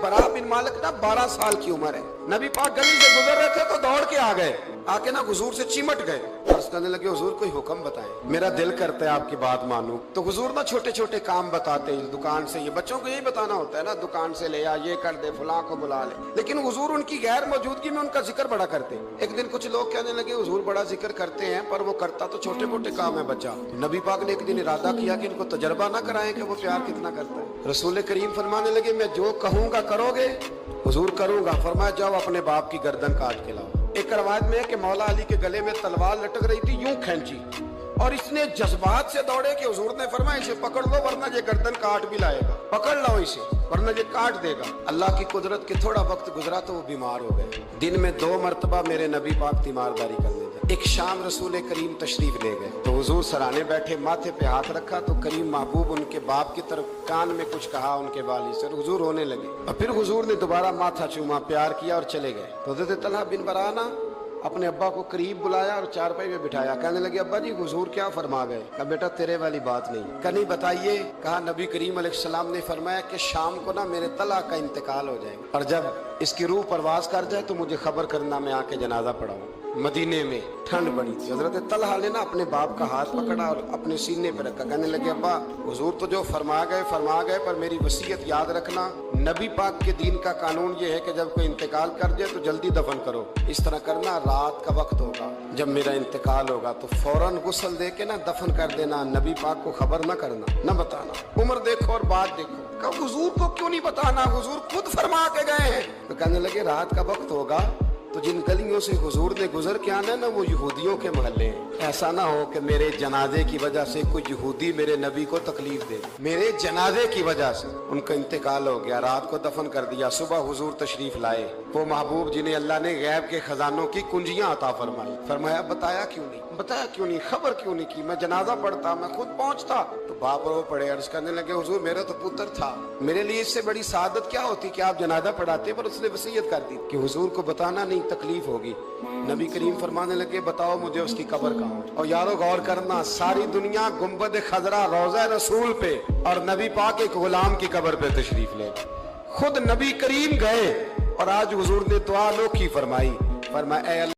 बरा बिन मालिक ना 12 साल की उम्र है, नबी पाक गली से गुजर रहे थे तो दौड़ के आ गए, आके ना हुजूर से चिमट गए और कहने लगे हुजूर कोई हुक्म बताएं, मेरा दिल करता है आपकी बात मानूं। तो हुजूर ना छोटे छोटे काम बताते हैं, दुकान से, ये बच्चों को यही बताना होता है ना, दुकान से ले आ, ये कर दे, फलां को बुला ले, लेकिन हुजूर उनकी गैर मौजूदगी में उनका जिक्र बड़ा करते। एक दिन कुछ लोग कहने लगे हुजूर बड़ा जिक्र करते हैं पर वो करता तो छोटे मोटे काम है बच्चा। नबी पाक ने एक दिन इरादा किया कि इनको तजर्बा ना कराएं कि वो प्यार कितना करता है। रसूल करीम फरमाने लगे मैं जो कहूंगा करोगे? हुजूर करूंगा। फरमाया जाओ अपने बाप की गर्दन काट के लाओ। एक रवायत में है कि मौला अली के गले में तलवार लटक रही थी, यूं खींची और इसने जज्बात से दौड़े कि हुजूर ने फरमाया इसे पकड़ लो वरना ये गर्दन काट भी लाएगा, पकड़ लो इसे वरना ये काट देगा। अल्लाह की कुदरत के थोड़ा वक्त गुजरा तो वो बीमार हो गए। दिन में 2 मरतबा मेरे नबी पाक तीमारदारी करने गए। एक शाम रसूल करीम तशरीफ ले गए तो हुजूर सराहने बैठे, माथे पे हाथ रखा तो करीम महबूब उनके बाप की तरफ कान में कुछ कहा उनके वाली से, हुजूर रोने लगे और फिर हुजूर ने दोबारा माथा चूमा, प्यार किया और चले गए। तो हज़रत तलहा बिन बराना अपने अब्बा को करीब बुलाया और चारपाई में बिठाया। कहने लगे अब्बा जी हुजूर क्या फरमा गए? कहा बेटा तेरे वाली बात नहीं। कहा नहीं बताइए। कहा नबी करीम अलैहिस्सलाम ने फरमाया कि शाम को ना मेरे तलहा का इंतकाल हो जाएगा और जब इसकी रूह परवाज कर जाए तो मुझे खबर करना, मैं आके जनाजा पढ़ाऊं। मदीने में ठंड बड़ी थी। हजरत तलहा ने ना अपने बाप का हाथ पकड़ा और अपने सीने पर रखा। कहने लगे अब्बा हुजूर तो जो फरमा गए पर मेरी वसीयत याद रखना, नबी पाक के दीन का कानून ये है कि जब कोई इंतकाल कर जाए तो जल्दी दफन करो। इस तरह करना, रात का वक्त होगा जब मेरा इंतकाल होगा तो फौरन गुस्ल दे के ना दफन कर देना, नबी पाक को खबर ना करना, न बताना। उम्र देखो और बात देखो। कहा हुजूर को क्यों नहीं बताना, हुजूर खुद फरमा के गए हैं। तो कहने लगे रात का वक्त होगा तो जिन गलियों से हुजूर ने गुजर के आना है ना वो यहूदियों के मोहल्ले हैं। ऐसा ना हो कि मेरे जनाजे की वजह से कोई यहूदी मेरे नबी को तकलीफ दे। मेरे जनाजे की वजह से उनका इंतकाल हो गया, रात को दफन कर दिया। सुबह हुजूर तशरीफ लाए, वो महबूब जिन्हें अल्लाह ने गैब के खजानों की कुंजियां अता फरमाई। फरमाया बताया क्यों नहीं, खबर क्यों नहीं की? मैं जनाजा पढ़ता, मैं खुद पहुंचता। तो बाप रो पड़े, अर्ज करने लगे हुजूर मेरा तो पुत्र था, मेरे लिए इससे बड़ी सादत क्या होती कि आप जनाजा पढ़ाते, पर उसने वसीयत कर दी कि हुजूर को बताना नहीं, तकलीफ होगी। नबी करीम फरमाने लगे बताओ मुझे उसकी कब्र कहाँ? और यारो गौर करना, सारी दुनिया गुंबद खजरा रोज़ा रसूल पे और नबी पाक एक गुलाम की कब्र पे तशरीफ ले गए। खुद नबी करीम गए और आज हुजूर ने दुआ अनोखी फरमाई, फरमाया